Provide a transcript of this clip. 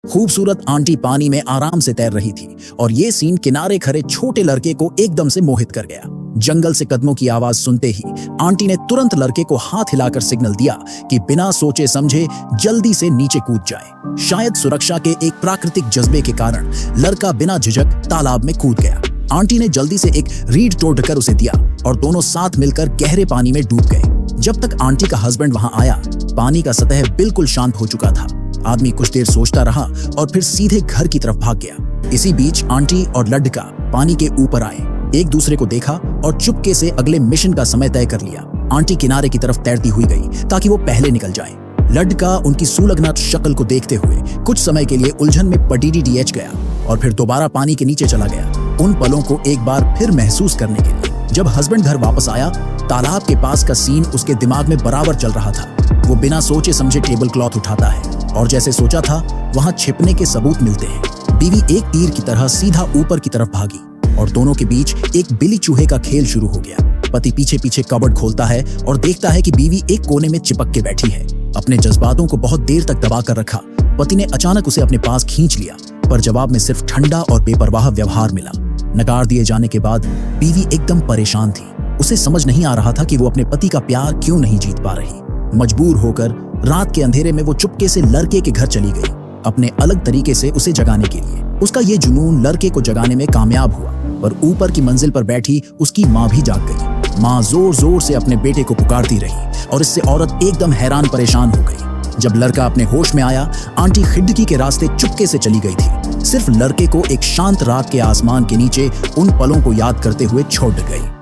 खूबसूरत आंटी पानी में आराम से तैर रही थी और ये सीन किनारे खड़े छोटे लड़के को एकदम से मोहित कर गया। जंगल से कदमों की आवाज सुनते ही आंटी ने तुरंत लड़के को हाथ हिलाकर सिग्नल दिया कि बिना सोचे समझे जल्दी से नीचे कूद जाए। शायद सुरक्षा के एक प्राकृतिक जज्बे के कारण लड़का बिना झिझक तालाब में कूद गया। आंटी ने जल्दी से एक रीड तोड़कर उसे दिया और दोनों साथ मिलकर गहरे पानी में डूब गए। जब तक आंटी का हस्बैंड वहां आया, पानी का सतह बिल्कुल शांत हो चुका था। आदमी कुछ देर सोचता रहा और फिर सीधे घर की तरफ भाग गया। इसी बीच आंटी और लड़का पानी के ऊपर आए, एक दूसरे को देखा और चुपके से अगले मिशन का समय तय कर लिया। आंटी किनारे की तरफ तैरती हुई गई ताकि वो पहले निकल जाए। लड़का उनकी सुलगना शक्ल को देखते हुए कुछ समय के लिए उलझन में पडीडीएच गया और फिर दोबारा पानी के नीचे चला गया, उन पलों को एक बार फिर महसूस करने के लिए। जब हस्बैंड घर वापस आया, तालाब के पास का सीन उसके दिमाग में बराबर चल रहा था। वो बिना सोचे समझे टेबल क्लॉथ उठाता है और जैसे सोचा था वहां छिपने के सबूत मिलते हैं। बीवी एक तीर की तरह सीधा ऊपर की तरफ भागी और दोनों के बीच एक बिल्ली चूहे का खेल शुरू हो गया। पति पीछे पीछे कबर्ड खोलता है और देखता है कि बीवी एक कोने में चिपक के बैठी है। अपने जज्बातों को बहुत देर तक दबा कर रखा, पति ने अचानक उसे अपने पास खींच लिया, पर जवाब में सिर्फ ठंडा और बेपरवाह व्यवहार मिला। नकार दिए जाने के बाद बीवी एकदम परेशान थी। उसे समझ नहीं आ रहा था कि वो अपने पति का प्यार क्यों नहीं जीत पा रही। मजबूर होकर रात के अंधेरे में वो चुपके से लड़के के घर चली गई, अपने अलग तरीके से उसे जगाने के लिए। उसका ये जुनून लड़के को जगाने में कामयाब हुआ, पर ऊपर की मंजिल पर बैठी उसकी माँ भी जाग गई। माँ जोर जोर से अपने बेटे को पुकारती रही और इससे औरत एकदम हैरान परेशान हो गई। जब लड़का अपने होश में आया, आंटी खिड़की के रास्ते चुपके से चली गई थी, सिर्फ लड़के को एक शांत रात के आसमान के नीचे उन पलों को याद करते हुए छोड़ गई।